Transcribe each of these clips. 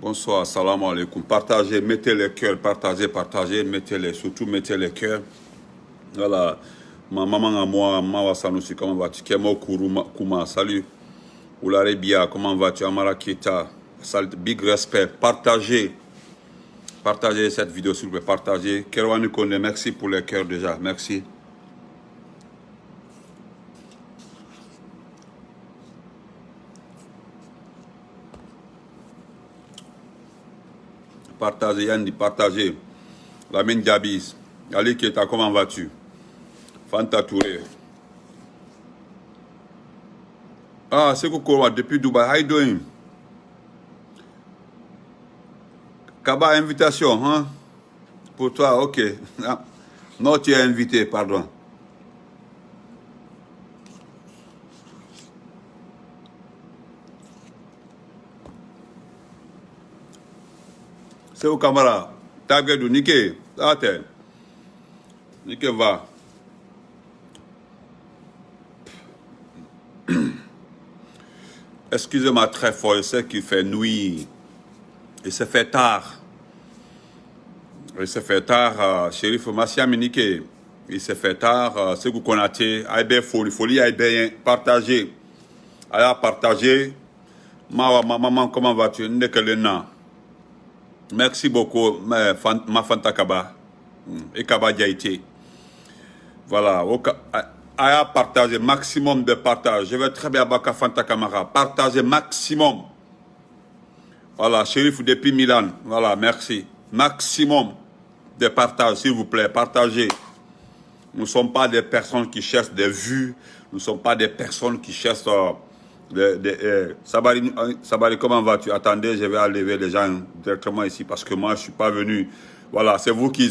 Bonsoir, salam alaikum. Partagez, mettez les cœurs, partagez, mettez-les, surtout mettez les cœurs. Voilà. Ma maman à moi, Mawa Sanoussi, comment vas-tu? Kemo Kuma, salut. Oulare Bia, comment vas-tu? Amara Kieta, big respect. Partagez cette vidéo, s'il vous plaît, partagez. Kerwani Kone, merci pour les cœurs déjà, merci. Partagez, Yanni, partagez. Lamine Diabiz. Ali Keta, comment vas-tu? Fanta Touré. Ah, c'est quoi depuis Dubaï? How you doing? Kaba, invitation, hein? Pour toi, ok. Non, tu es invité, pardon. C'est où, camarade? Tabgedou, Nike. Attends. Nike va. Excusez-moi très fort, je sais qu'il fait nuit. Il se fait tard. Chérif Massiam Nike. Il se fait tard. C'est que vous connaissez. Aïe, folie, aïe, partagez. Aïe, partagez. Maman, comment vas-tu? Nekelena. Merci beaucoup, ma Fanta Kaba. Et Kaba Diaïté. Voilà. À partager, maximum de partage. Je vais très bien Baka Fanta Kamara. Partagez maximum. Voilà, Chérif depuis Milan. Voilà, merci. Maximum de partage, s'il vous plaît. Partagez. Nous ne sommes pas des personnes qui cherchent des vues. Nous ne sommes pas des personnes qui cherchent Sabari, comment vas-tu? Attendez, je vais enlever les gens directement ici parce que moi, je ne suis pas venu. Voilà, c'est vous qui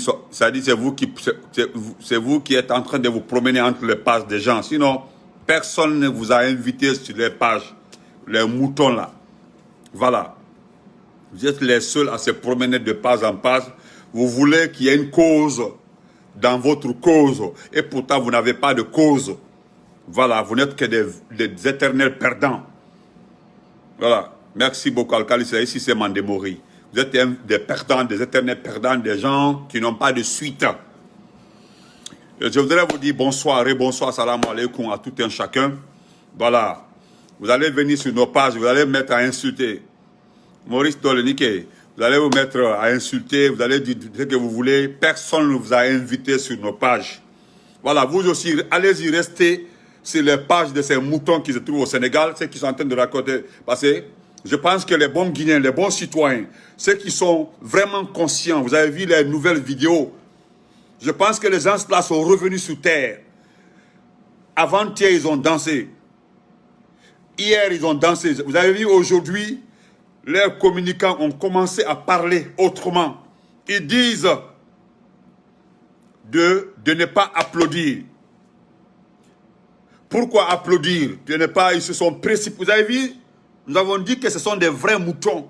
êtes en train de vous promener entre les pages des gens. Sinon, personne ne vous a invité sur les pages, les moutons là. Voilà. Vous êtes les seuls à se promener de page en page. Vous voulez qu'il y ait une cause dans votre cause. Et pourtant, vous n'avez pas de cause. Voilà, vous n'êtes que des éternels perdants. Voilà. Merci beaucoup, Alkali. Ici, c'est Mandemori. Vous êtes des perdants, des éternels perdants, des gens qui n'ont pas de suite. Je voudrais vous dire bonsoir et bonsoir, salam alaikum à tout un chacun. Voilà. Vous allez venir sur nos pages, vous allez mettre à insulter. Maurice Dolenike, vous allez vous mettre à insulter, vous allez dire ce que vous voulez. Personne ne vous a invité sur nos pages. Voilà, vous aussi, allez-y rester sur les pages de ces moutons qui se trouvent au Sénégal, ceux qui sont en train de raconter. Parce que je pense que les bons Guinéens, les bons citoyens, ceux qui sont vraiment conscients, vous avez vu les nouvelles vidéos, je pense que les gens là sont revenus sur terre. Avant-hier, ils ont dansé. Hier, ils ont dansé. Vous avez vu aujourd'hui, les communicants ont commencé à parler autrement. Ils disent de ne pas applaudir. Pourquoi applaudir? De ne pas, ils se sont précipités. Vous avez vu? Nous avons dit que ce sont des vrais moutons.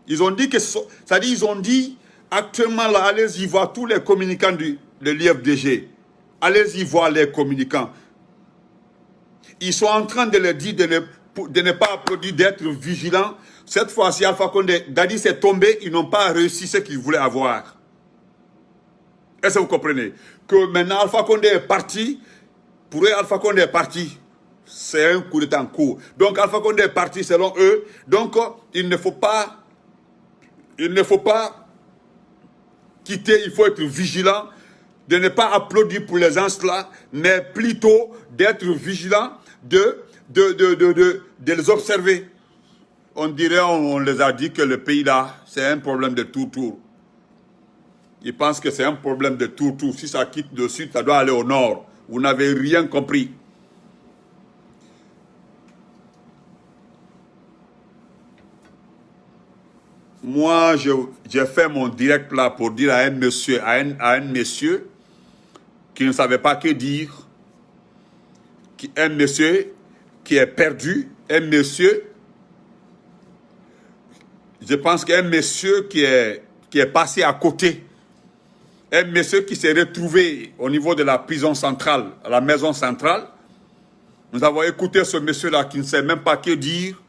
Ils ont dit que c'est-à-dire ils ont dit actuellement là, allez-y voir tous les communicants de l'IFDG. Allez-y voir les communicants. Ils sont en train de leur dire de ne pas applaudir, d'être vigilants. Cette fois-ci, Alpha Condé, Dadi s'est tombé, ils n'ont pas réussi ce qu'ils voulaient avoir. Est-ce que vous comprenez? Que maintenant Alpha Condé est parti. Pour eux, Alpha Condé est parti. C'est un coup d'état en cours. Donc, Alpha Condé est parti selon eux. Donc, il ne faut pas quitter, il faut être vigilant, de ne pas applaudir pour les gens là, mais plutôt d'être vigilant, de les observer. On dirait, on les a dit que le pays là, c'est un problème de tout tour. Ils pensent que c'est un problème de tout tour. Si ça quitte le sud, ça doit aller au nord. Vous n'avez rien compris. Moi, j'ai fait mon direct là pour dire à un monsieur qui ne savait pas que dire, un monsieur qui est perdu, un monsieur, je pense qu'un monsieur qui est passé à côté, un monsieur qui s'est retrouvé au niveau de la prison centrale, à la maison centrale. Nous avons écouté ce monsieur-là qui ne sait même pas que dire.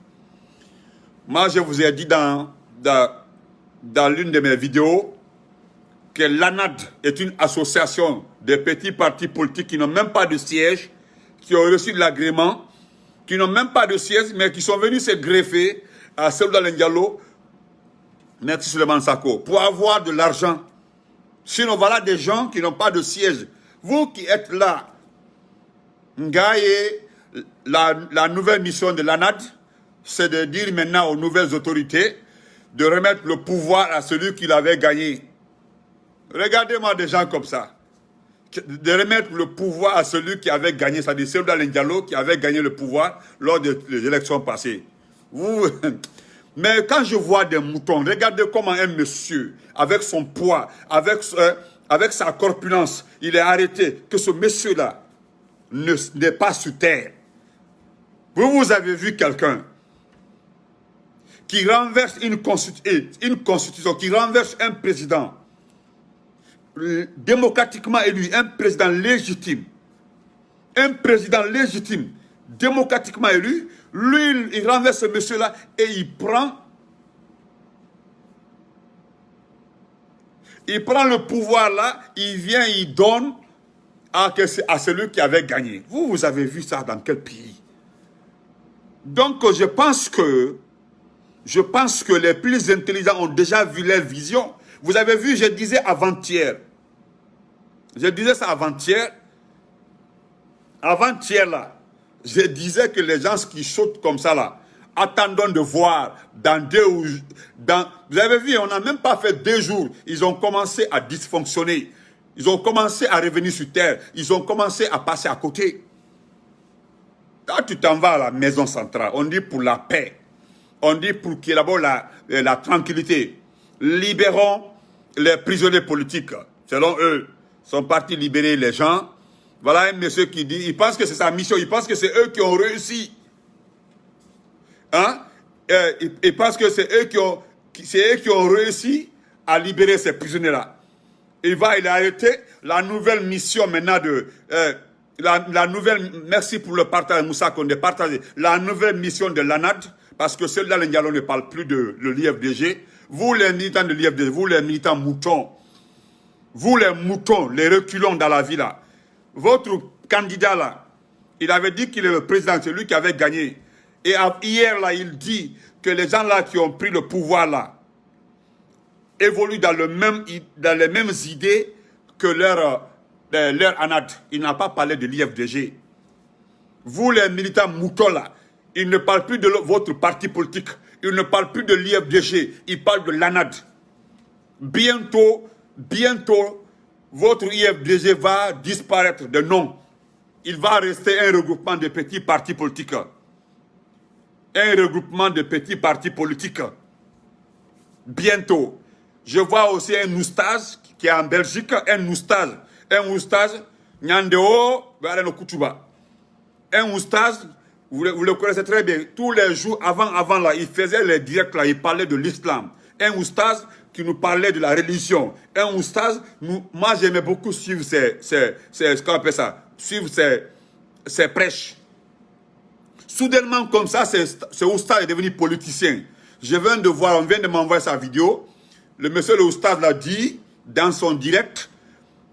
Moi, je vous ai dit dans dans l'une de mes vidéos que l'ANAD est une association de petits partis politiques qui n'ont même pas de siège, qui ont reçu de l'agrément, qui n'ont même pas de siège, mais qui sont venus se greffer à Cellou Dalein Diallo, Merci Souleymane Sako, pour avoir de l'argent. Sinon, voilà des gens qui n'ont pas de siège. Vous qui êtes là, Ngaye, la nouvelle mission de l'ANAD, c'est de dire maintenant aux nouvelles autorités de remettre le pouvoir à celui qui l'avait gagné. Regardez-moi des gens comme ça. De remettre le pouvoir à celui qui avait gagné, c'est-à-dire Cellou Dalein Diallo qui avait gagné le pouvoir lors des élections passées. Mais quand je vois des moutons, regardez comment un monsieur, avec son poids, avec sa corpulence, il est arrêté, que ce monsieur-là n'est pas sur terre. Vous avez vu quelqu'un qui renverse une constitution, qui renverse un président démocratiquement élu, un président légitime, démocratiquement élu, lui, il renverse ce monsieur-là et il prend le pouvoir là, il vient, il donne à celui qui avait gagné. Vous avez vu ça dans quel pays? Donc, je pense que les plus intelligents ont déjà vu leur vision. Vous avez vu, je disais avant-hier. Je disais ça avant-hier. Avant-hier, là. Je disais que les gens qui sautent comme ça, là, attendons de voir dans 2 ou... Vous avez vu, on n'a même pas fait 2 jours. Ils ont commencé à dysfonctionner. Ils ont commencé à revenir sur terre. Ils ont commencé à passer à côté. Quand tu t'en vas à la maison centrale, on dit pour la paix. On dit pour qu'il y ait d'abord la tranquillité. Libérons les prisonniers politiques. Selon eux, ils sont partis libérer les gens. Voilà un monsieur qui dit, il pense que c'est sa mission, il pense que c'est eux qui ont réussi. Hein? Il pense que c'est eux qui ont réussi à libérer ces prisonniers-là. Il a arrêté la nouvelle mission maintenant de... merci pour le partage, Moussa Kondé, partagé. La nouvelle mission de l'ANAD, parce que Cellou Dalein Diallo ne parle plus de l'IFDG. Vous les militants de l'IFDG, vous les militants moutons, vous les moutons, les reculons dans la vie là. Votre candidat là, il avait dit qu'il est le président, c'est lui qui avait gagné. Et hier là, il dit que les gens là qui ont pris le pouvoir là évoluent dans les mêmes idées que leur ANAD. Il n'a pas parlé de l'IFDG. Vous les militants moutons là, il ne parle plus de votre parti politique. Il ne parle plus de l'IFDG. Il parle de l'ANAD. Bientôt, votre IFDG va disparaître de nom. Il va rester un regroupement de petits partis politiques. Un regroupement de petits partis politiques. Bientôt. Je vois aussi un oustage qui est en Belgique. Un oustage, Nyandeo, un oustage, vous le connaissez très bien. Tous les jours, avant là, il faisait les directs là, il parlait de l'islam. Un oustage qui nous parlait de la religion. Un oustage, moi j'aimais beaucoup suivre ce qu'on appelle ça, suivre ses prêches. Soudainement comme ça, ce oustage est devenu politicien. Je viens de voir, on vient de m'envoyer sa vidéo. Le monsieur le oustage l'a dit dans son direct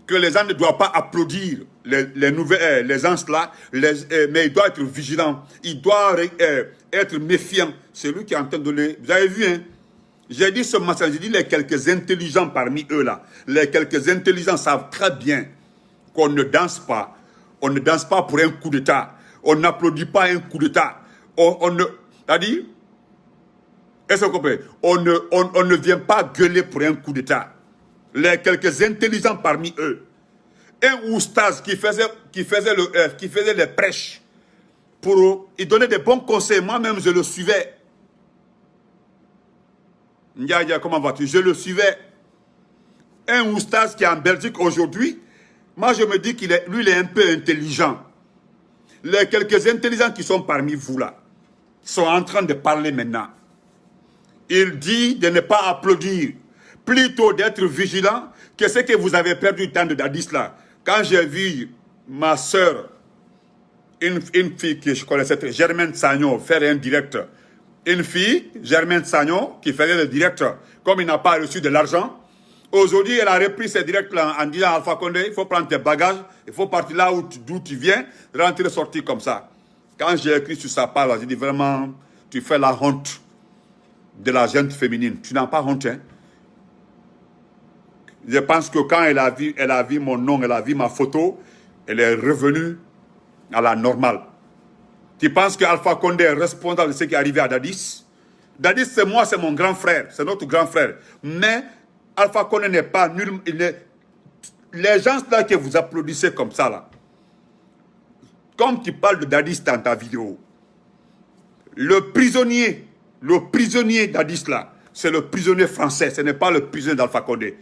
que les gens ne doivent pas applaudir les gens là, mais il doit être vigilant. Il doit être méfiant. C'est lui qui est en train de les... Vous avez vu, hein? J'ai dit ce matin, j'ai dit les quelques intelligents parmi eux là, les quelques intelligents savent très bien qu'on ne danse pas. On ne danse pas pour un coup d'État. On n'applaudit pas un coup d'État. C'est-à-dire, est-ce que vous comprenez? On ne vient pas gueuler pour un coup d'État. Les quelques intelligents parmi eux. Un oustaz qui faisait les prêches pour eux, il donnait des bons conseils. Moi-même, je le suivais. Ndiaye, comment vas-tu? Je le suivais. Un oustaz qui est en Belgique aujourd'hui, moi je me dis qu'il est, lui, il est un peu intelligent. Les quelques intelligents qui sont parmi vous là, sont en train de parler maintenant. Il dit de ne pas applaudir, plutôt d'être vigilant que ce que vous avez perdu le temps de Dadis là. Quand j'ai vu ma soeur, une fille que je connaissais, Germaine Sagnon, faire un direct une fille, Germaine Sagnon, qui faisait le direct, comme il n'a pas reçu de l'argent, aujourd'hui, elle a repris ses directs en disant à Alpha Condé, il faut prendre tes bagages, il faut partir là d'où tu viens, rentrer, sortir comme ça. Quand j'ai écrit sur sa page, j'ai dit vraiment, tu fais la honte de la gente féminine. Tu n'as pas honte, hein? Je pense que quand elle a vu mon nom, elle a vu ma photo, elle est revenue à la normale. Tu penses que Alpha Condé est responsable de ce qui est arrivé à Dadis? Dadis, c'est moi, c'est mon grand frère, c'est notre grand frère. Mais Alpha Condé n'est pas nul. Les gens là que vous applaudissez comme ça, là, comme tu parles de Dadis dans ta vidéo, le prisonnier Dadis là, c'est le prisonnier français, ce n'est pas le prisonnier d'Alpha Condé.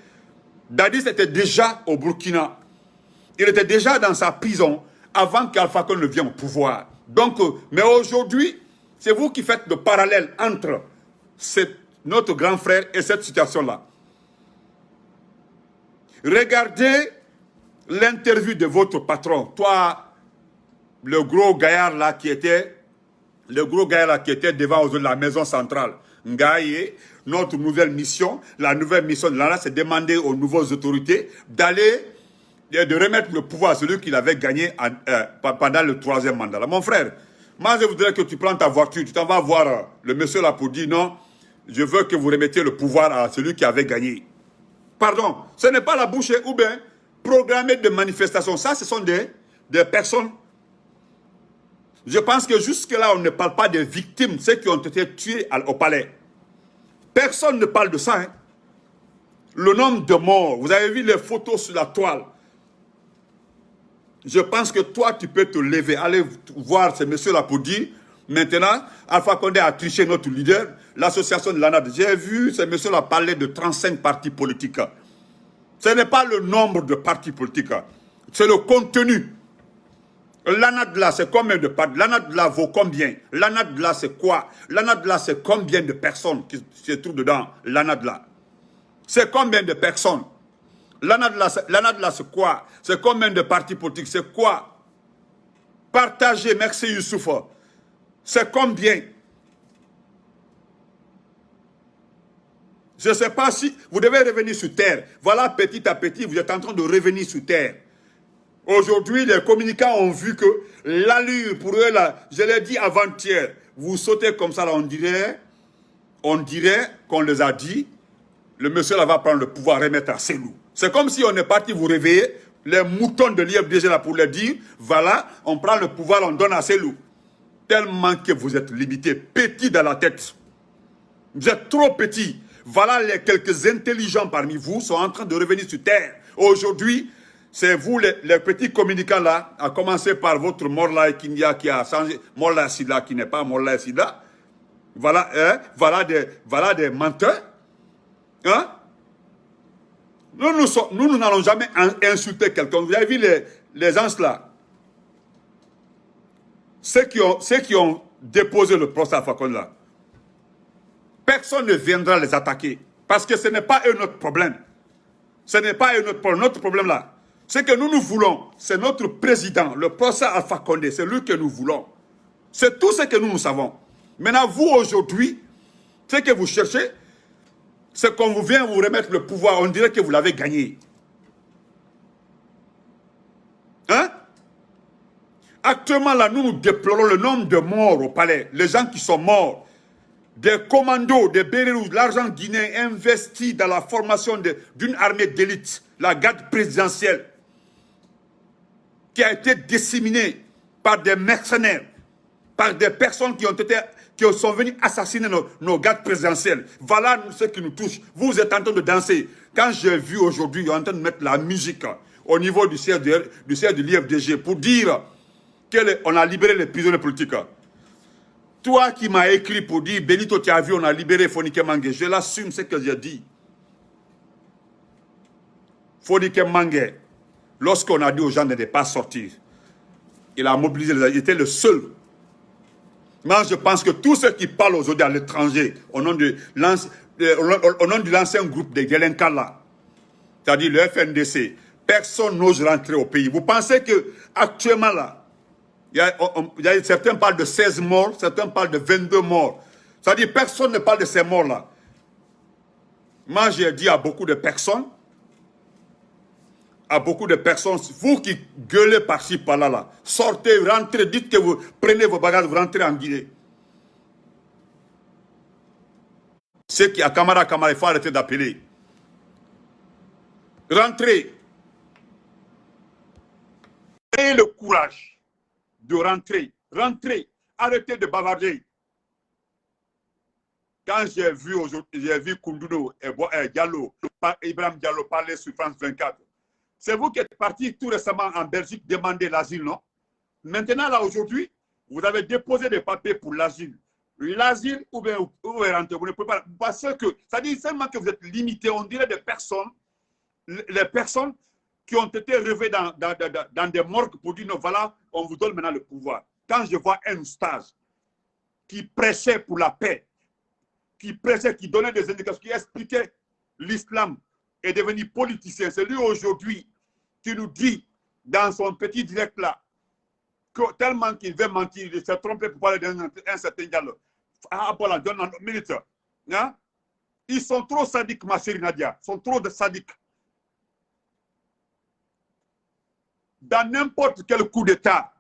Dadis était déjà au Burkina. Il était déjà dans sa prison avant qu'Alpha Condé ne vienne au pouvoir. Donc, mais aujourd'hui, c'est vous qui faites le parallèle entre notre grand frère et cette situation-là. Regardez l'interview de votre patron, toi, le gros gaillard là qui était devant la maison centrale. Ngaye, notre nouvelle mission, la nouvelle mission de l'ANA, c'est demander aux nouvelles autorités de remettre le pouvoir à celui qu'il avait gagné pendant le 3e mandat. Là, mon frère, moi je voudrais que tu prennes ta voiture, tu t'en vas voir le monsieur là pour dire non, je veux que vous remettiez le pouvoir à celui qui avait gagné. Pardon, ce n'est pas la bouche ou bien programmer de manifestations. Ça, ce sont des personnes. Je pense que jusque-là, on ne parle pas des victimes, ceux qui ont été tués au palais. Personne ne parle de ça. Hein. Le nombre de morts, vous avez vu les photos sur la toile. Je pense que toi, tu peux te lever, aller voir ces messieurs-là pour dire, maintenant, Alpha Condé a triché notre leader, l'association de l'ANAD. J'ai vu ces messieurs-là parler de 35 partis politiques. Ce n'est pas le nombre de partis politiques, c'est le contenu. L'ANAD là, c'est combien de partis? L'ANAD là vaut combien? L'ANAD là, c'est quoi? L'ANAD là, c'est combien de personnes qui se trouvent dedans? L'ANAD là. C'est combien de personnes? L'ANAD là, c'est quoi? C'est combien de partis politiques? C'est quoi? Partagez, merci Youssouf. C'est combien? Je ne sais pas si vous devez revenir sur terre. Voilà, petit à petit, vous êtes en train de revenir sur terre. Aujourd'hui, les communicants ont vu que l'allure pour eux, là, je l'ai dit avant-hier, vous sautez comme ça, là, on dirait qu'on les a dit, le monsieur là va prendre le pouvoir, remettre à Selou. C'est comme si on est parti vous réveiller, les moutons de l'IFDG là pour leur dire, voilà, on prend le pouvoir, on donne à Selou. Tellement que vous êtes limité, petit dans la tête. Vous êtes trop petit. Voilà, les quelques intelligents parmi vous sont en train de revenir sur terre. Aujourd'hui, c'est vous, les petits communicants là, à commencer par votre Morla Kinya qui a changé, Morla Sida qui n'est pas Morla Sida. Voilà, hein, voilà des menteurs. Hein? Nous n'allons jamais insulter quelqu'un. Vous avez vu les gens là, ceux qui ont déposé le procès à Fakon là, personne ne viendra les attaquer. Parce que ce n'est pas eux notre problème. Ce n'est pas eux notre problème. Notre problème là, ce que nous voulons, c'est notre président, le professeur Alpha Condé, c'est lui que nous voulons. C'est tout ce que nous savons. Maintenant, vous aujourd'hui, ce que vous cherchez, c'est qu'on vous vient vous remettre le pouvoir, on dirait que vous l'avez gagné. Hein? Actuellement, là, nous déplorons le nombre de morts au palais, les gens qui sont morts, des commandos, des bérets rouges, l'argent guinéen investi dans la formation d'une armée d'élite, la garde présidentielle, qui a été disséminée par des mercenaires, par des personnes qui sont venues assassiner nos gardes présidentiels. Voilà ce qui nous touche. Vous êtes en train de danser. Quand j'ai vu aujourd'hui, ils sont en train de mettre la musique au niveau du siège de l'IFDG pour dire qu'on a libéré les prisonniers politiques. Toi qui m'as écrit pour dire, Benito, tu as vu, on a libéré Fonike Mangue. Je l'assume ce que j'ai dit. Fonike Mangue, lorsqu'on a dit aux gens de ne pas sortir, il a mobilisé les gens. Il était le seul. Moi, je pense que tous ceux qui parlent aujourd'hui à l'étranger, au nom de l'ancien groupe des délinquants là, c'est-à-dire le FNDC, personne n'ose rentrer au pays. Vous pensez qu'actuellement là, certains parlent de 16 morts, certains parlent de 22 morts. C'est-à-dire, personne ne parle de ces morts-là. Moi, j'ai dit à beaucoup de personnes, vous qui gueulez par-ci, par-là, là, sortez, rentrez, dites que vous prenez vos bagages, vous rentrez en Guinée. Ceux qui, à Kamara, il faut arrêter d'appeler. Rentrez. Ayez le courage de rentrer. Rentrez. Arrêtez de bavarder. Quand j'ai vu Koundouno et Diallo, Ibrahim Diallo parler sur France 24, c'est vous qui êtes parti tout récemment en Belgique demander l'asile, non? Maintenant, là, aujourd'hui, vous avez déposé des papiers pour l'asile. L'asile, ou bien vous rentrez, vous ne pouvez pas. Parce que, ça dit seulement que vous êtes limité, on dirait des personnes, les personnes qui ont été relevées dans des morgues pour dire, non, voilà, on vous donne maintenant le pouvoir. Quand je vois un stage qui prêchait pour la paix, qui prêchait, qui donnait des indications, qui expliquait l'islam est devenu politicien. C'est lui aujourd'hui qui nous dit dans son petit direct là, que tellement qu'il veut mentir, il s'est trompé pour parler d'un certain dialogue. Ah, voilà, donne une minute. Hein? Ils sont trop sadiques, ma chérie Nadia. Ils sont trop de sadiques. Dans n'importe quel coup d'État,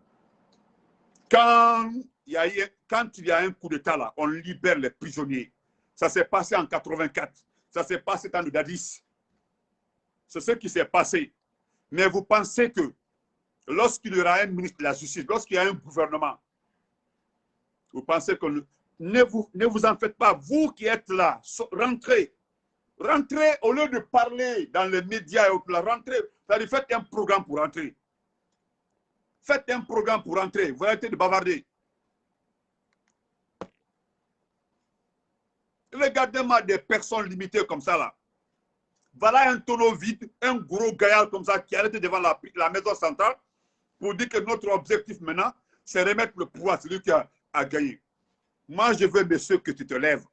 quand il y a un coup d'État là, on libère les prisonniers. Ça s'est passé en 84. Ça s'est passé dans le Dadis. C'est ce qui s'est passé. Mais vous pensez que lorsqu'il y aura un ministre de la Justice, lorsqu'il y a un gouvernement, vous pensez que ne vous en faites pas, vous qui êtes là, rentrez. Rentrez au lieu de parler dans les médias et autres, rentrez. C'est-à-dire, faites un programme pour rentrer. Faites un programme pour rentrer. Vous arrêtez de bavarder. Regardez-moi des personnes limitées comme ça là. Voilà un tonneau vide, un gros gaillard comme ça qui arrête devant la maison centrale pour dire que notre objectif maintenant, c'est remettre le pouvoir, celui qui a gagné. Moi, je veux, monsieur, que tu te lèves.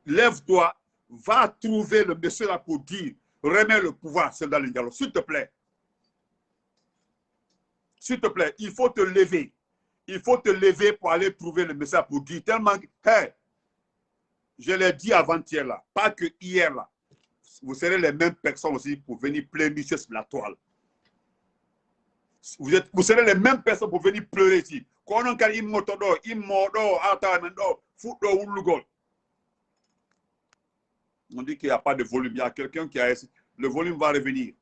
Lève-toi, va trouver le monsieur là pour dire, remets le pouvoir, c'est dans le dialogue. S'il te plaît. S'il te plaît, il faut te lever. Il faut te lever pour aller trouver le monsieur pour dire tellement que, hey, je l'ai dit avant-hier là, pas que hier là. Vous serez les mêmes personnes aussi pour venir plénicher sur la toile. Vous serez les mêmes personnes pour venir pleurer ici. On dit qu'il n'y a pas de volume. Il y a quelqu'un qui a... Le volume va revenir.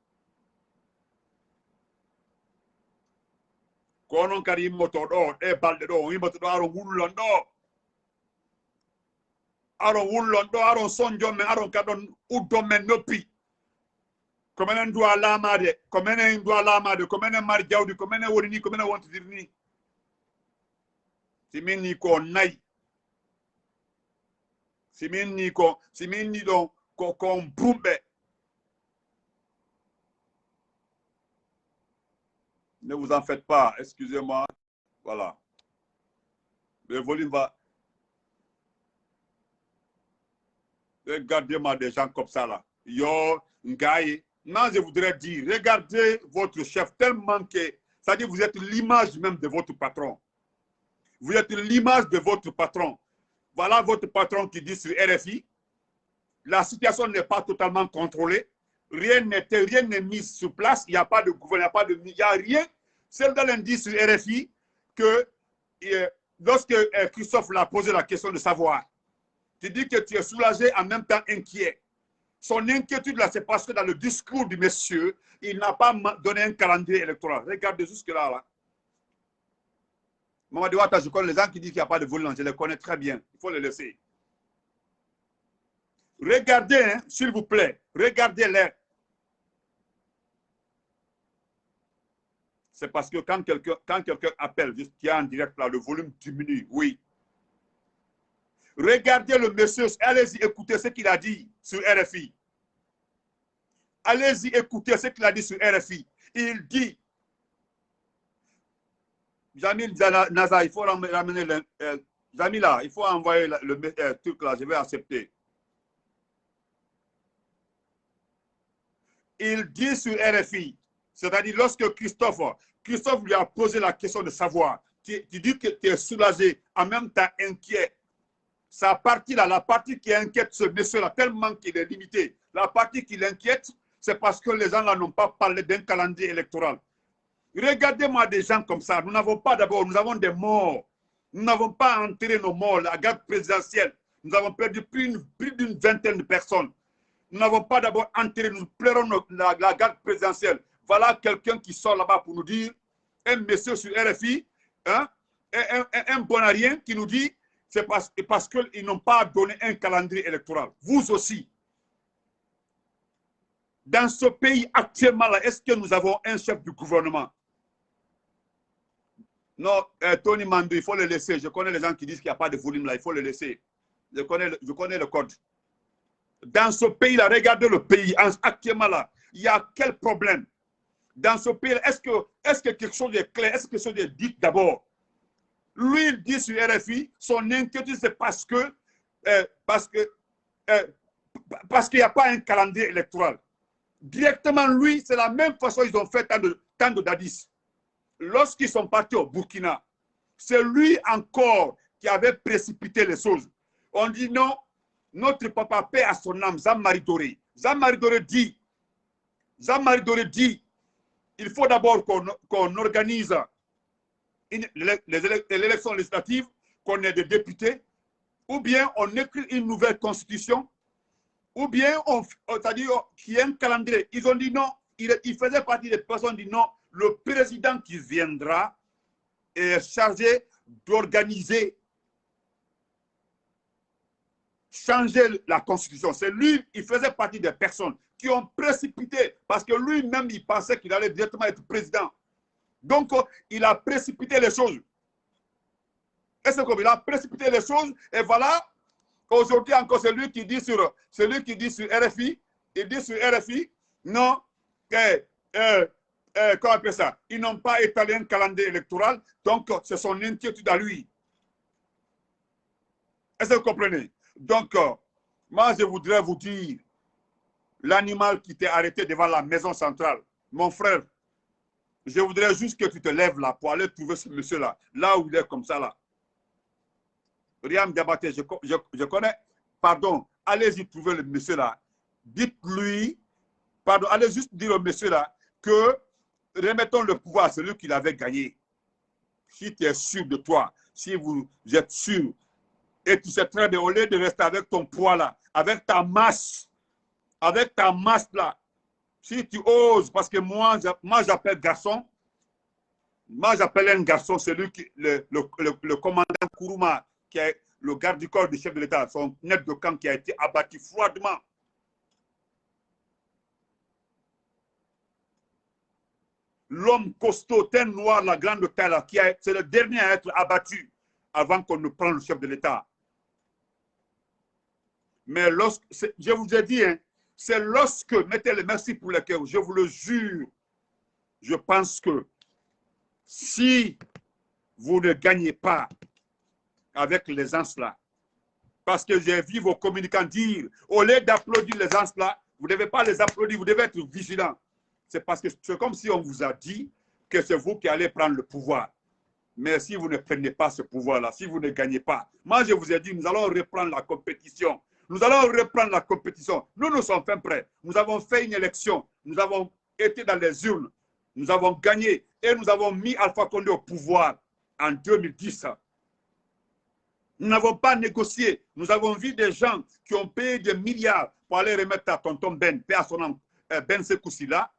Konon kari motodo e balde doimotodo aro wullondo aro sonjo men aro kadon uddo men noppi komenen do alamade komenen mar jawdi komenen woni ni komenen wonti dirni simini ko nay simini do ko brumbe. Ne vous en faites pas, excusez-moi. Voilà. Le volume va... Regardez-moi des gens comme ça là. Yo, Ngaï. Non, je voudrais dire, regardez votre chef tellement que... C'est-à-dire vous êtes l'image même de votre patron. Vous êtes l'image de votre patron. Voilà votre patron qui dit sur RFI, la situation n'est pas totalement contrôlée. Rien n'est mis sur place. Il n'y a pas de gouvernement, il n'y a rien. C'est dans l'indice sur RFI que lorsque Christophe l'a posé la question de savoir, tu dis que tu es soulagé en même temps inquiet. Son inquiétude là, c'est parce que dans le discours du monsieur, il n'a pas donné un calendrier électoral. Regardez jusque-là. Là. Mamadou Ouattara, je connais les gens qui disent qu'il n'y a pas de volume, je les connais très bien. Il faut les laisser. Regardez, hein, s'il vous plaît, regardez-les. C'est parce que quand quelqu'un appelle, qui est en direct là, le volume diminue, oui. Regardez le monsieur, allez-y écoutez ce qu'il a dit sur RFI. Allez-y écoutez ce qu'il a dit sur RFI. Il dit, Jamil Naza, il faut ramener Jamila, il faut envoyer le truc là, je vais accepter. Il dit sur RFI, c'est-à-dire lorsque Christophe lui a posé la question de savoir, tu dis que tu es soulagé, en même temps inquiet. Sa partie là, la partie qui inquiète ce monsieur-là, tellement qu'il est limité, la partie qui l'inquiète, c'est parce que les gens là n'ont pas parlé d'un calendrier électoral. Regardez-moi des gens comme ça. Nous n'avons pas d'abord, nous avons des morts. Nous n'avons pas enterré nos morts. La garde présidentielle, nous avons perdu plus d'une vingtaine de personnes. Nous n'avons pas d'abord enterré, nous pleurons la garde présidentielle. Voilà quelqu'un qui sort là-bas pour nous dire, un monsieur sur RFI, hein, un bonarien qui nous dit, c'est parce qu'ils n'ont pas donné un calendrier électoral. Vous aussi. Dans ce pays actuellement, là, est-ce que nous avons un chef du gouvernement? Non, Tony Mandou, il faut le laisser. Je connais les gens qui disent qu'il n'y a pas de volume là, il faut le laisser. Je connais le code. Dans ce pays-là, regardez le pays, actuellement là, il y a quel problème? Dans ce pays, est-ce que quelque chose est clair? Est-ce que quelque chose est dit d'abord? Lui, il dit sur RFI, son inquiétude, c'est parce qu'il n'y a pas un calendrier électoral. Directement, lui, c'est la même façon qu'ils ont fait tant de dadis. Lorsqu'ils sont partis au Burkina, c'est lui encore qui avait précipité les choses. On dit non, notre papa paix à son âme, Jean-Marie Doré. Jean-Marie Doré dit, il faut d'abord qu'on organise l'élection législative, qu'on ait des députés, ou bien on écrit une nouvelle constitution, ou bien c'est-à-dire qu'il y ait un calendrier. Ils ont dit non, il faisait partie des personnes qui disent non, le président qui viendra est chargé d'organiser, changer la constitution. C'est lui, il faisait partie des personnes qui ont précipité, parce que lui-même, il pensait qu'il allait directement être président. Donc, il a précipité les choses. Est-ce qu'il a précipité les choses? Et voilà, aujourd'hui encore, celui qui dit sur RFI, il dit sur RFI, non, comment on appelle ça? Ils n'ont pas étalé un calendrier électoral, donc c'est son inquiétude à lui. Est-ce que vous comprenez? Donc, moi, je voudrais vous dire, l'animal qui t'est arrêté devant la maison centrale, mon frère, je voudrais juste que tu te lèves là pour aller trouver ce monsieur-là, là où il est comme ça là. Riam Diabaté, je connais, pardon, allez-y trouver le monsieur là. Dites-lui, pardon, allez juste dire au monsieur là que remettons le pouvoir à celui qui l'avait gagné. Si tu es sûr de toi, si vous êtes sûr, et tu sais très bien, au lieu de rester avec ton poids là, avec ta masse là, si tu oses, parce que moi j'appelle garçon, moi j'appelle un garçon, celui qui, le commandant Kourouma, qui est le garde du corps du chef de l'État, son aide de camp qui a été abattu froidement. L'homme costaud, teint noir, la grande taille, c'est le dernier à être abattu avant qu'on ne prenne le chef de l'État. Mais je vous ai dit, hein, c'est lorsque, mettez le merci pour le cœur, je vous le jure, je pense que si vous ne gagnez pas avec les gens là, parce que j'ai vu vos communicants dire, au lieu d'applaudir les gens là, vous ne devez pas les applaudir, vous devez être vigilant. C'est parce que c'est comme si on vous a dit que c'est vous qui allez prendre le pouvoir. Mais si vous ne prenez pas ce pouvoir-là, si vous ne gagnez pas, moi je vous ai dit, nous allons reprendre la compétition. Nous allons reprendre la compétition. Nous sommes fin prêts. Nous avons fait une élection. Nous avons été dans les urnes. Nous avons gagné. Et nous avons mis Alpha Condé au pouvoir en 2010. Nous n'avons pas négocié. Nous avons vu des gens qui ont payé des milliards pour aller remettre à tonton Ben, père à son nom, Ben Sekoussi là,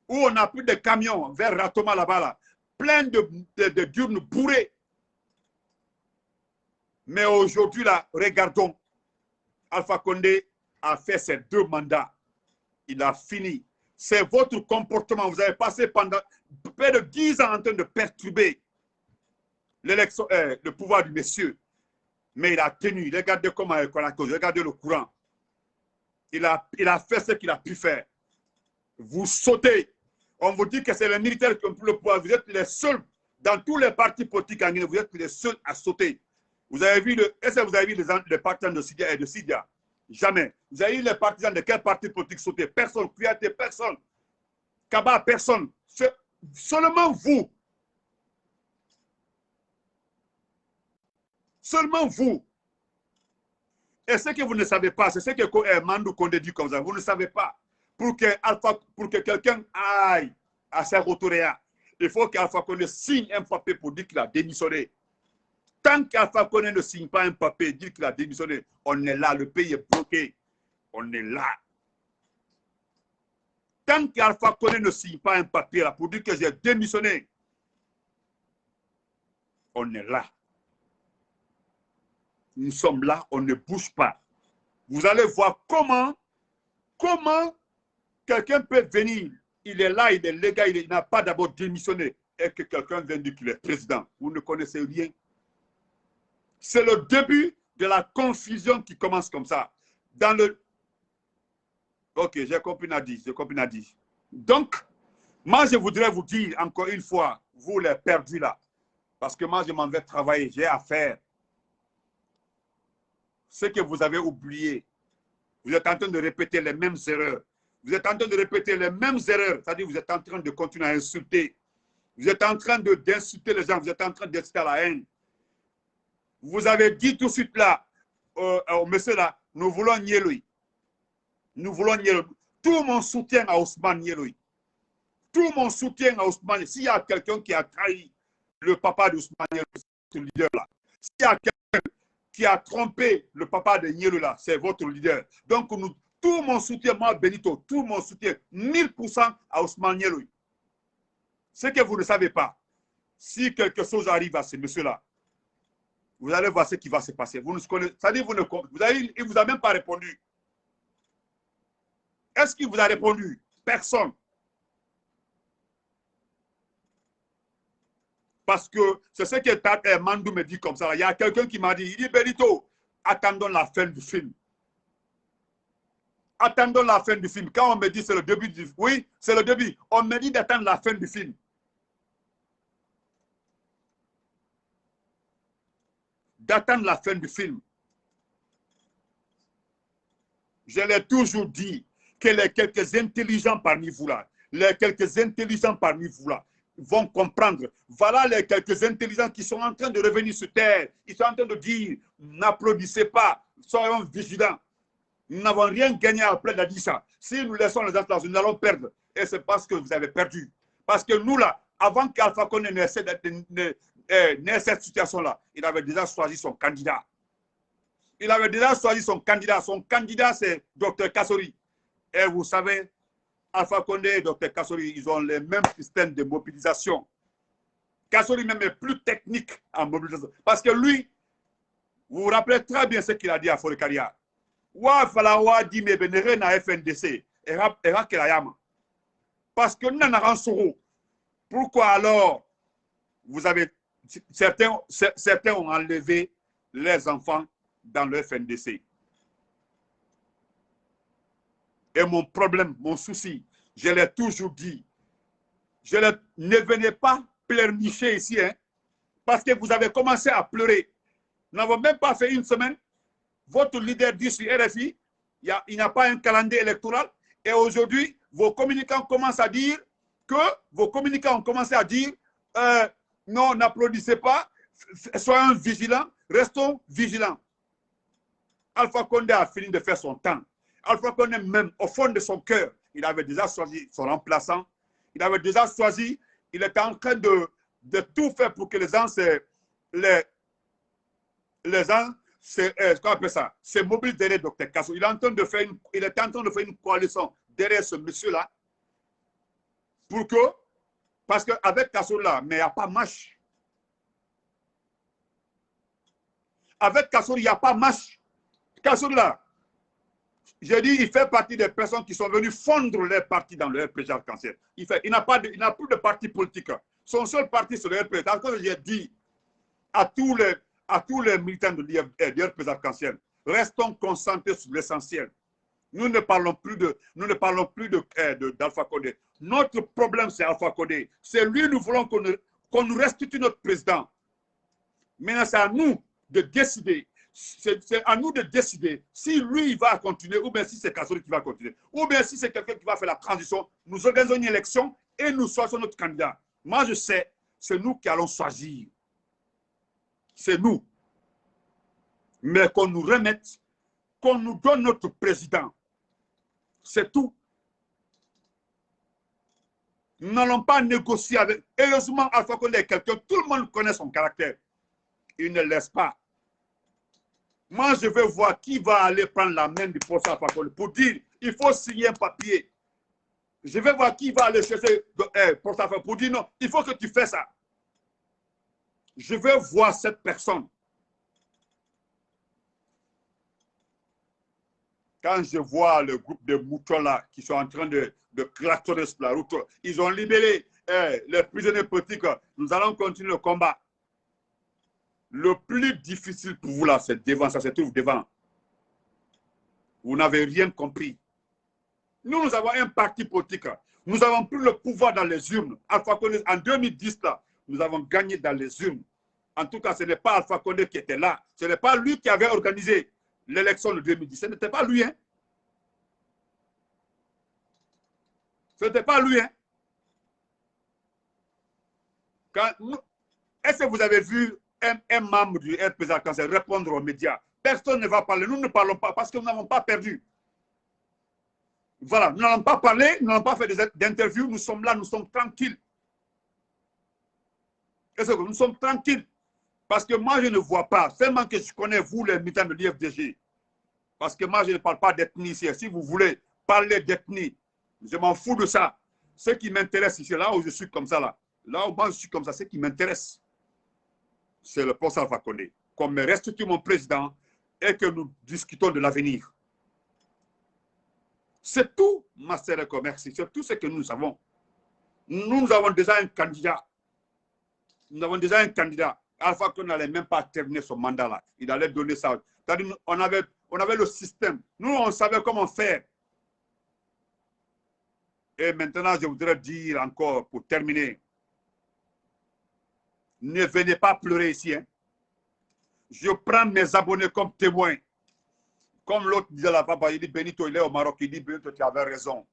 où on a pris des camions vers Ratoma là-bas, là, plein de d'urnes bourrées. Mais aujourd'hui, là, regardons. Alpha Condé a fait ses 2 mandats. Il a fini. C'est votre comportement. Vous avez passé pendant près de 10 ans en train de perturber l'élection, le pouvoir du monsieur. Mais il a tenu. Regardez comment il a causé. Regardez le courant. Il a fait ce qu'il a pu faire. Vous sautez. On vous dit que c'est les militaires qui ont pris le pouvoir. Vous êtes les seuls, dans tous les partis politiques en Guinée, vous êtes les seuls à sauter. Vous avez vu, est-ce que vous avez vu les partisans de Sidia et de Sidia? Jamais. Vous avez vu les partisans de quel parti politique sauter? Personne. Kouyaté, personne. Kaba, personne. Seulement vous. Seulement vous. Et ce que vous ne savez pas, c'est ce que Mandou Condé dit comme ça. Vous ne savez pas. Pour que quelqu'un aille à Saint-Rotoréa, il faut qu'Alpha Condé signe un papier pour dire qu'il a démissionné. Tant qu'Alpha Condé ne signe pas un papier et dit qu'il a démissionné, on est là, le pays est bloqué. On est là. Tant qu'Alpha Condé ne signe pas un papier là pour dire que j'ai démissionné, on est là. Nous sommes là, on ne bouge pas. Vous allez voir comment quelqu'un peut venir. Il est là, il est légal, il n'a pas d'abord démissionné. Et que quelqu'un vient dire qu'il est président. Vous ne connaissez rien. C'est le début de la confusion qui commence comme ça. Dans le... Ok, j'ai compris Nadi, j'ai compris Nadi. Donc, moi je voudrais vous dire encore une fois, vous les perdus là, parce que moi je m'en vais travailler, j'ai à faire. Ce que vous avez oublié, vous êtes en train de répéter les mêmes erreurs. Vous êtes en train de répéter les mêmes erreurs, c'est-à-dire vous êtes en train de continuer à insulter. Vous êtes en train d'insulter les gens, vous êtes en train d'insulter la haine. Vous avez dit tout de suite là, au monsieur là, nous voulons Nieloui. Nous voulons Nieloui. Tout mon soutien à Ousmane Nieloui. Tout mon soutien à Ousmane. S'il y a quelqu'un qui a trahi le papa d'Ousmane Nieloui, ce leader là. S'il y a quelqu'un qui a trompé le papa de Nieloui là, c'est votre leader. Donc tout mon soutien, moi Benito, tout mon soutien, 1000% à Ousmane Nieloui. Ce que vous ne savez pas, si quelque chose arrive à ce monsieur-là, vous allez voir ce qui va se passer. Vous ne connaissez, c'est-à-dire il ne vous a même pas répondu. Est-ce qu'il vous a répondu? Personne. Parce que c'est ce que Mandou me dit comme ça. Il y a quelqu'un qui m'a dit, il dit, Benito, attendons la fin du film. Attendons la fin du film. Quand on me dit c'est le début du film, oui, c'est le début. On me dit d'attendre la fin du film. D'attendre la fin du film. Je l'ai toujours dit que les quelques intelligents parmi vous là, les quelques intelligents parmi vous là, vont comprendre. Voilà les quelques intelligents qui sont en train de revenir sur terre. Ils sont en train de dire, n'applaudissez pas, soyons vigilants. Nous n'avons rien gagné après de dire ça. Si nous laissons les gens là, nous allons perdre. Et c'est parce que vous avez perdu. Parce que nous là, avant qu'Alpha Condé n'ait cette situation-là, il avait déjà choisi son candidat. Il avait déjà choisi son candidat. Son candidat, c'est Dr Kassori. Et vous savez, Alpha Condé et Dr Kassori, ils ont les mêmes systèmes de mobilisation. Kassori même est plus technique en mobilisation. Parce que lui, vous vous rappelez très bien ce qu'il a dit à Forekaria. Wa falawa dit mais benere na FNDC. Era kelayama. Parce que nous n'avons pas. Pourquoi alors vous avez certains ont enlevé les enfants dans le FNDC. Et mon problème, mon souci, je l'ai toujours dit, ne venez pas pleurnicher ici, hein, parce que vous avez commencé à pleurer. Nous n'avons même pas fait une semaine. Votre leader dit sur RFI, il n'y a pas un calendrier électoral. Et aujourd'hui, vos communicants commencent à dire non, n'applaudissez pas, soyons vigilants, restons vigilants. Alpha Condé a fini de faire son temps. Alpha Condé même, au fond de son cœur, il avait déjà choisi son remplaçant. Il avait déjà choisi, il était en train de tout faire pour que les gens se mobilisent derrière Dr Kassori. Il était en train de faire une coalition derrière ce monsieur-là. Parce qu'avec Kassori là, mais il n'y a pas marche. Avec Kassori, il n'y a pas marche. Kassori là, j'ai dit, il fait partie des personnes qui sont venues fondre les partis dans le RPG Arc-en-Ciel. Il n'a plus de parti politique. Son seul parti, c'est le RPG. Quand j'ai dit à tous les militants de l'RPG Arc-en-Ciel, restons concentrés sur l'essentiel. Nous ne parlons plus d'Alpha Condé. Notre problème, c'est Alpha Condé. C'est lui, nous voulons qu'on nous restitue notre président. Maintenant, c'est à nous de décider. C'est à nous de décider si lui il va continuer ou bien si c'est Kassori qui va continuer. Ou bien si c'est quelqu'un qui va faire la transition, nous organisons une élection et nous choisissons notre candidat. Moi, je sais, c'est nous qui allons choisir. C'est nous. Mais qu'on nous remette, qu'on nous donne notre président. C'est tout. Nous n'allons pas négocier avec... Heureusement, Alpha Condé est quelqu'un, tout le monde connaît son caractère. Il ne laisse pas. Moi, je veux voir qui va aller prendre la main du professeur Alpha Condé pour dire il faut signer un papier. Je vais voir qui va aller chercher pour ça pour dire non, il faut que tu fasses ça. Je veux voir cette personne. Quand je vois le groupe de moutons là qui sont en train de klaxonner sur la route, ils ont libéré les prisonniers politiques. Nous allons continuer le combat. Le plus difficile pour vous là, c'est devant, ça se trouve devant. Vous n'avez rien compris. Nous avons un parti politique. Nous avons pris le pouvoir dans les urnes. Alpha Condé, en 2010, là, nous avons gagné dans les urnes. En tout cas, ce n'est pas Alpha Condé qui était là. Ce n'est pas lui qui avait organisé l'élection de 2010. Ce n'était pas lui. Hein. Ce n'était pas lui. Hein. Est-ce que vous avez vu un membre du RPZ Arc-en-Ciel répondre aux médias? Personne ne va parler. Nous ne parlons pas parce que nous n'avons pas perdu. Voilà, nous n'allons pas parler, nous n'allons pas faire d'interviews, nous sommes là, nous sommes tranquilles. Nous sommes tranquilles. Parce que moi, je ne vois pas, seulement que je connais vous, les militants de l'IFDG. Parce que moi, je ne parle pas d'ethnie ici. Si vous voulez parler d'ethnie, je m'en fous de ça. Ce qui m'intéresse ici, là où je suis comme ça, là où moi je suis comme ça, ce qui m'intéresse, c'est le professeur Alpha Condé. Qu'on me restitue mon président et que nous discutons de l'avenir. C'est tout, Master de Commerce. C'est tout ce que nous savons. Nous avons déjà un candidat. Nous avons déjà un candidat. Alpha Condé n'allait même pas terminer son mandat là. Il allait donner ça. C'est-à-dire, on avait le système. Nous, on savait comment faire. Et maintenant, je voudrais dire encore, pour terminer, ne venez pas pleurer ici. Hein. Je prends mes abonnés comme témoins. Comme l'autre disait là, papa, il dit Benito, il est au Maroc, il dit Benito, tu avais raison.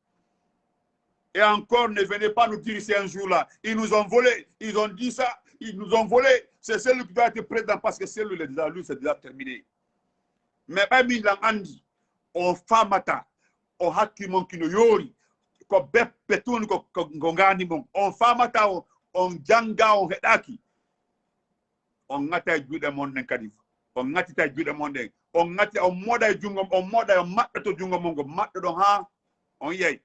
Et encore, ne venez pas nous dire ici un jour là, ils nous ont volé, ils ont dit ça, ils nous ont volé. C'est celui qui doit être président parce que c'est lui, c'est déjà terminé. Mais pas mis l'andi, on famata, on hakimon kino yori, ko bepetun ko ngongani mon, on famata, on janga, on hedaki, on ngata jude mon nenkadif, on ngata jude mon nek. On ngati on moda jungom on moda on matta to jungom mongo matta do ha on yey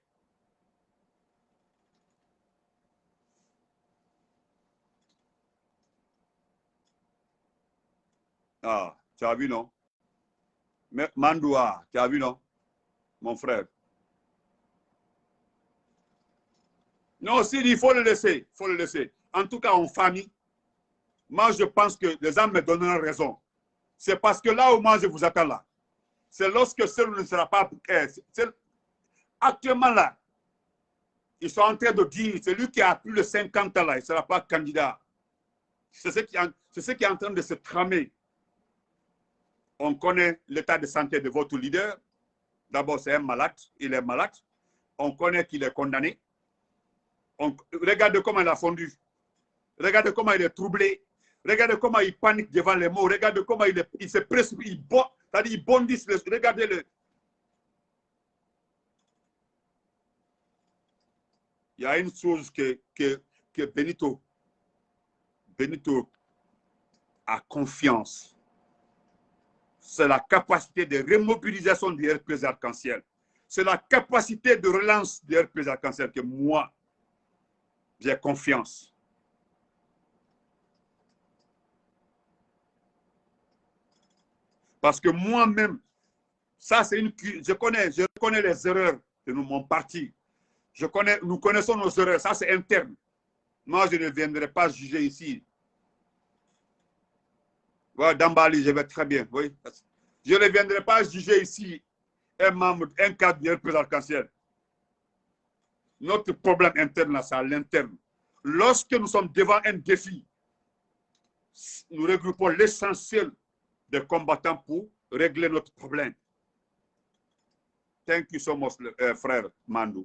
ah tu as vu non mais Mandoua tu as vu non mon frère non si il faut le laisser en tout cas en famille moi je pense que les hommes me donneront raison c'est parce que là où moi je vous attends là c'est lorsque celui ne sera pas actuellement là ils sont en train de dire celui qui a plus de 50 ans là il ne sera pas candidat. C'est ce qui est en train de se tramer. On connaît l'état de santé de votre leader. D'abord, c'est un malade. Il est malade. On connaît qu'il est condamné. Regardez comment il a fondu. Regardez comment il est troublé. Regardez comment il panique devant les mots. Regardez comment il se précipite. C'est-à-dire il bondit. Regardez-le. Il y a une chose que Benito a confiance. C'est la capacité de remobilisation du RPZ Arc-en-Ciel. C'est la capacité de relance du RPZ Arc-en-Ciel que moi, j'ai confiance. Parce que moi-même, ça c'est je connais les erreurs de mon parti. Nous connaissons nos erreurs, ça c'est interne. Moi, je ne viendrai pas juger ici. Voilà, Dambali, je vais très bien. Oui. Je ne viendrai pas juger ici un cadre du RPZ Arc-en-Ciel. Notre problème interne, là, c'est à l'interne. Lorsque nous sommes devant un défi, nous regroupons l'essentiel des combattants pour régler notre problème. Thank you so much, frère Mandou.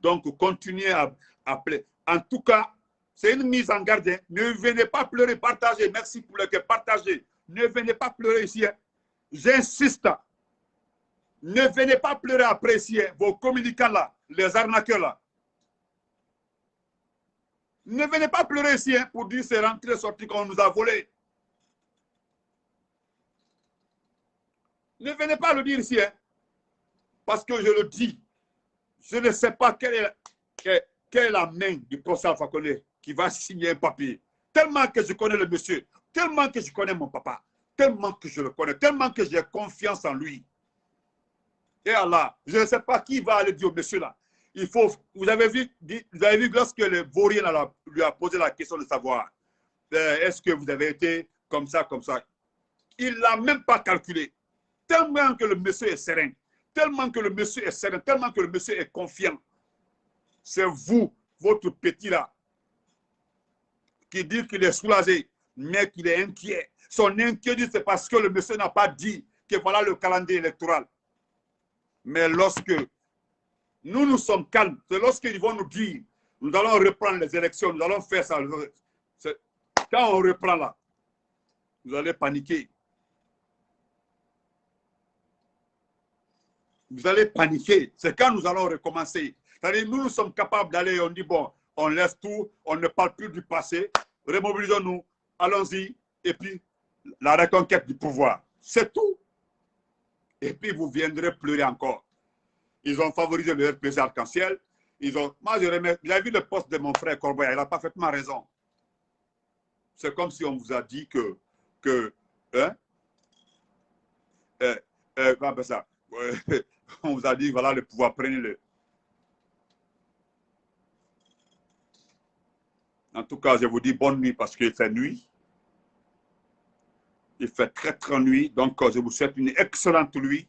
Donc, continuez à appeler. En tout cas, C'est une mise en garde. Hein. Ne venez pas pleurer, partagez. Merci pour le que partagez. Ne venez pas pleurer ici. Hein. J'insiste. Ne venez pas pleurer après ici. Hein. Vos communicants là, les arnaqueurs là. Ne venez pas pleurer ici hein, pour dire c'est rentré sorti qu'on nous a volé. Ne venez pas le dire ici. Hein, parce que je le dis. Je ne sais pas quelle est la main du professeur Alpha Condé qui va signer un papier. Tellement que je connais le monsieur, tellement que je connais mon papa, tellement que je le connais, tellement que j'ai confiance en lui. Et Allah, je ne sais pas qui va aller dire au monsieur là. Il faut, vous avez vu lorsque le vaurien lui a posé la question de savoir est-ce que vous avez été comme ça, comme ça. Il ne l'a même pas calculé. Tellement que le monsieur est serein, tellement que le monsieur est serein, tellement que le monsieur est confiant. C'est vous, votre petit là, qui dit qu'il est soulagé, mais qu'il est inquiet. Son inquiétude, c'est parce que le monsieur n'a pas dit que voilà le calendrier électoral. Mais lorsque nous sommes calmes, c'est lorsqu'ils vont nous dire, nous allons reprendre les élections, nous allons faire ça. Quand on reprend là, vous allez paniquer. Vous allez paniquer. C'est quand nous allons recommencer. C'est-à-dire, nous sommes capables d'aller, on dit, bon, on laisse tout, on ne parle plus du passé, remobilisons-nous, allons-y, et puis la reconquête du pouvoir. C'est tout. Et puis vous viendrez pleurer encore. Ils ont favorisé le RPG arc-en-ciel. Moi, je remets, j'ai vu le poste de mon frère Corbeil, il a parfaitement raison. C'est comme si on vous a dit ça, on vous a dit, voilà le pouvoir, prenez-le. En tout cas, je vous dis bonne nuit parce qu'il fait nuit. Il fait très, très nuit. Donc, je vous souhaite une excellente nuit.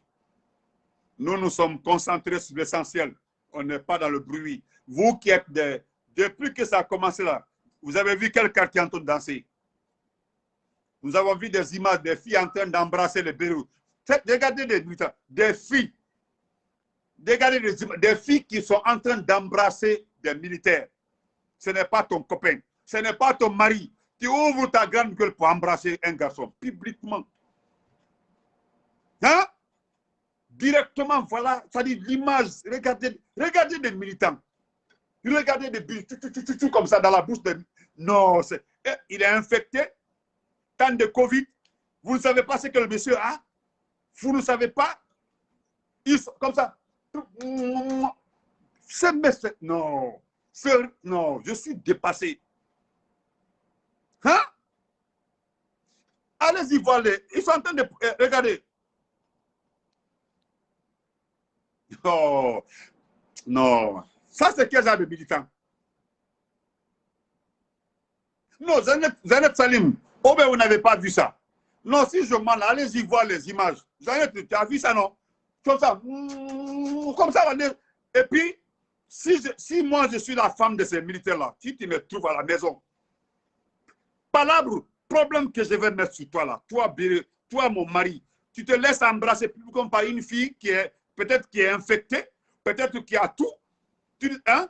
Nous, nous sommes concentrés sur l'essentiel. On n'est pas dans le bruit. Vous qui êtes depuis que ça a commencé là, vous avez vu quel quartier en train de danser. Nous avons vu des images des filles en train d'embrasser les Beyrouth. Regardez des filles. Regardez des filles qui sont en train d'embrasser des militaires. Ce n'est pas ton copain. Ce n'est pas ton mari. Tu ouvres ta grande gueule pour embrasser un garçon publiquement. Hein? Directement, voilà. C'est-à-dire l'image. Regardez des militants. Regardez des bulles comme ça dans la bouche. Non, il est infecté. Tant de Covid. Vous ne savez pas ce que le monsieur a. Vous ne savez pas. Comme ça. Non. Non, je suis dépassé. Hein? Allez-y voir ils sont en train de... regardez. Oh, non. Ça, c'est quel genre de militant? Non, Zanet Salim, oh ben vous n'avez pas vu ça. Non, si je m'en allez-y voir les images. Zanet, tu as vu ça, non? Comme ça. Comme ça, et puis, si moi je suis la femme de ces militaires-là, si tu me trouves à la maison, palabre, problème que je vais mettre sur toi là, toi mon mari, tu te laisses embrasser plus comme par une fille qui est peut-être qui est infectée, peut-être qui a tout. Hein?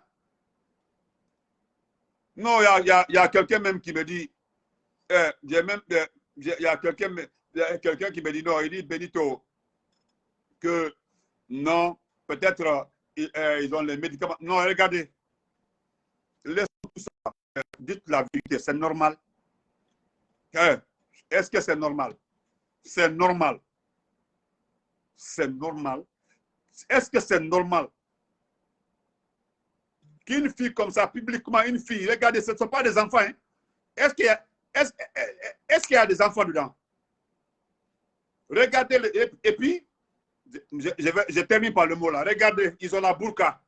Non, il y a quelqu'un même qui me dit, il y a quelqu'un qui me dit, non, il dit Benito, que non, peut-être ils ont les médicaments. Non, regardez, laissez tout ça, dites la vérité, c'est normal. Est-ce que c'est normal? C'est normal. C'est normal. Est-ce que c'est normal qu'une fille comme ça, publiquement, une fille, regardez, ce ne sont pas des enfants. Hein? Est-ce qu'il y a des enfants dedans? Regardez, et puis, je termine par le mot là. Regardez, ils ont la burqa.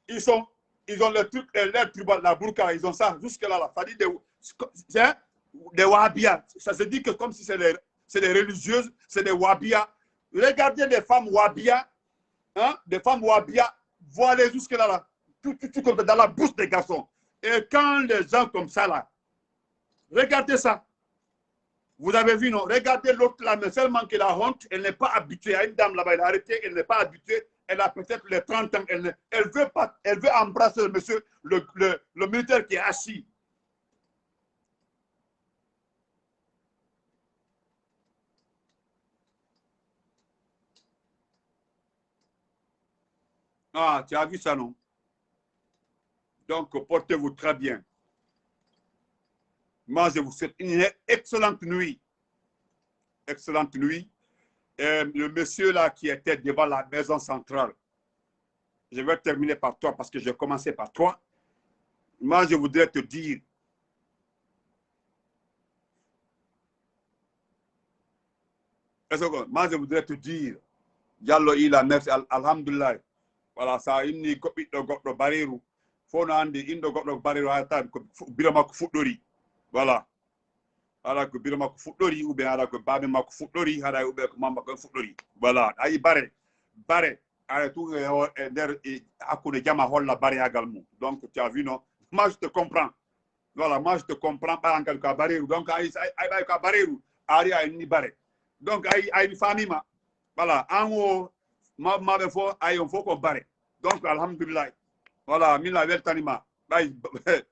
Ils ont le truc, la burqa, ils ont ça jusque-là. Là. Ça dit des wahhabiyas. Ça se dit que comme si c'est des religieuses, c'est des wahhabiyas. Regardez les femmes wahhabiyas, hein, des femmes wahhabiyas, voilées jusque-là. Là. Tout comme dans la bouche des garçons. Et quand les gens comme ça, là, regardez ça. Vous avez vu, non? Regardez l'autre là, mais seulement qu'elle a honte, elle n'est pas habituée. À une dame là-bas, elle a arrêté, elle n'est pas habituée. Elle a peut-être les 30 ans. Elle veut embrasser le monsieur, le militaire qui est assis. Ah, tu as vu ça, non? Donc, portez-vous très bien. Moi, je vous souhaite une excellente nuit. Excellente nuit. Et le monsieur là qui était devant la maison centrale, je vais terminer par toi parce que j'ai commencé par toi. Moi, je voudrais te dire, moi, je voudrais te dire, Diallo ila merci alhamdulillah. Voilà, ça inni ko ɓiɗɗo goɗɗo bariru fof no andi inɗo goɗɗo bariru hayata ko biro makko fuɗɗori. Voilà. Haɗa ko biro makko fuɗɗori ou bien haɗa ko babe makko fuɗɗori haɗa ou bien ko mamma ko fuɗɗori. Voilà. Ayi bare ara tout e nder hakkude jama holla bariyagal mum. Donc tu as vu non? Moi je te comprends. Voilà, moi je te comprends pas en quelque bariru. Donc ay ka bariru ari ay ni bare. Donc ay famima. Voilà, en haut maɓe fof ay on fof ko bare. Donc alhamdulillah. Voilà, min la weltanima.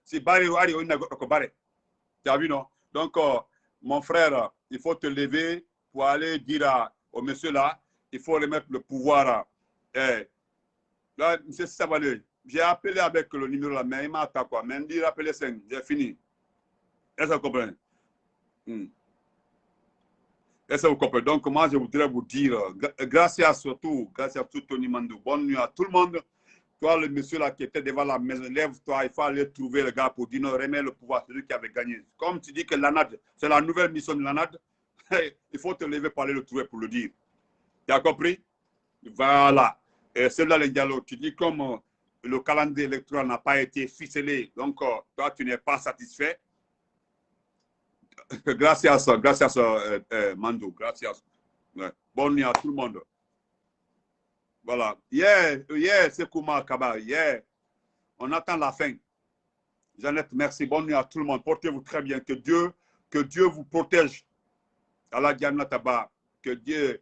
Si bariru ari o inna goɗɗo ko bare. Tu as vu non? Donc mon frère, il faut te lever pour aller dire au monsieur là, il faut remettre le pouvoir. Là, monsieur Sabalé, j'ai appelé avec le numéro là, mais il m'a attaqué quoi. Mais il dit appelez 5, j'ai fini. Est-ce que vous comprenez? Est-ce que vous comprenez? Donc, moi, je voudrais vous dire, gracias surtout, gracias à tout Tony Mandou. Bonne nuit à tout le monde. Toi, le monsieur là qui était devant la maison, lève-toi, il faut aller trouver le gars pour dire non, remets le pouvoir, celui qui avait gagné. Comme tu dis que l'ANAD, c'est la nouvelle mission de l'ANAD, il faut te lever pour aller le trouver pour le dire. Tu as compris? Voilà. Et c'est là le dialogue. Tu dis comme le calendrier électoral n'a pas été ficelé, donc toi, tu n'es pas satisfait. Gracias, Mando. Gracias. Ouais. Bonne nuit à tout le monde. Voilà. C'est Kouma Kaba. On attend la fin. Jeannette, merci. Bonne nuit à tout le monde. Portez-vous très bien. Que Dieu vous protège. Allah Taba. Que Dieu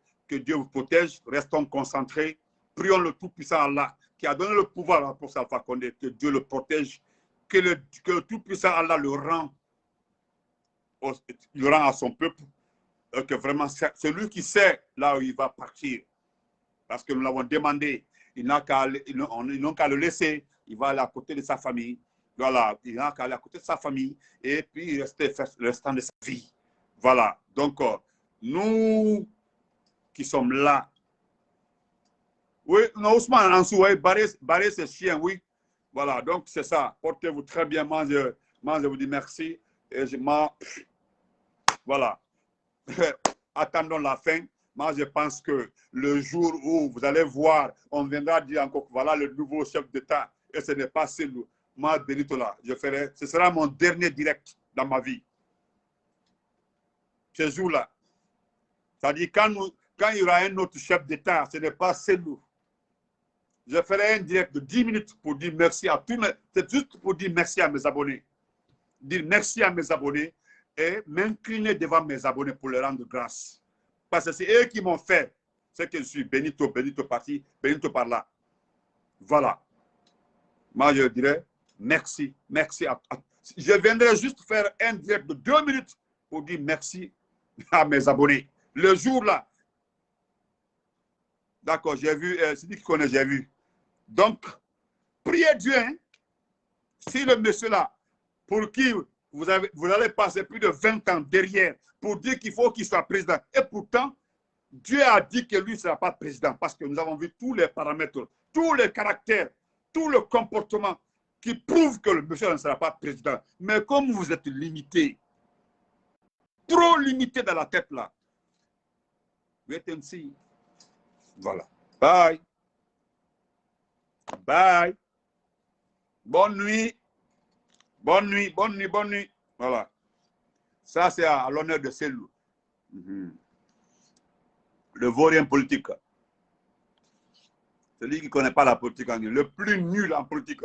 vous protège. Restons concentrés. Prions le Tout-Puissant Allah qui a donné le pouvoir pour Alpha Condé. Que Dieu le protège. Que le Tout-Puissant Allah le rend à son peuple. Que vraiment, c'est lui qui sait là où il va partir. Parce que nous l'avons demandé. Ils n'ont qu'à le laisser. Il va aller à côté de sa famille. Voilà. Il n'a qu'à aller à côté de sa famille. Et puis rester le restant de sa vie. Voilà. Donc, nous qui sommes là. Oui, non, Ousmane Ansou, oui, barrer ses chiens, oui. Voilà. Donc, c'est ça. Portez-vous très bien. Moi, je vous dis merci. Et voilà. Attendons la fin. Moi, je pense que le jour où vous allez voir, on viendra dire encore, voilà le nouveau chef d'État, et ce n'est pas celui. Moi, Benito là, ce sera mon dernier direct dans ma vie. Ce jour-là. C'est-à-dire, quand il y aura un autre chef d'État, ce n'est pas celui. Je ferai un direct de 10 minutes pour dire merci à tous mes... C'est juste pour dire merci à mes abonnés. Dire merci à mes abonnés et m'incliner devant mes abonnés pour leur rendre grâce. Parce que c'est eux qui m'ont fait ce que je suis. Benito parti, Benito par là. Voilà. Moi, je dirais merci. Merci à... Je viendrai juste faire un direct de 2 minutes pour dire merci à mes abonnés. Le jour-là. D'accord, j'ai vu. C'est qui connaît, j'ai vu. Donc, priez Dieu. Hein, si le monsieur-là, pour qui vous allez passer plus de 20 ans derrière pour dire qu'il faut qu'il soit président. Et pourtant, Dieu a dit que lui ne sera pas président parce que nous avons vu tous les paramètres, tous les caractères, tout le comportement qui prouvent que le monsieur ne sera pas président. Mais comme vous êtes limité, trop limité dans la tête là, wait and see. Voilà. Bye. Bye. Bonne nuit. Bonne nuit, bonne nuit, bonne nuit. Voilà. Ça, c'est à l'honneur de Selou. Le vaurien politique. Celui qui ne connaît pas la politique, le plus nul en politique.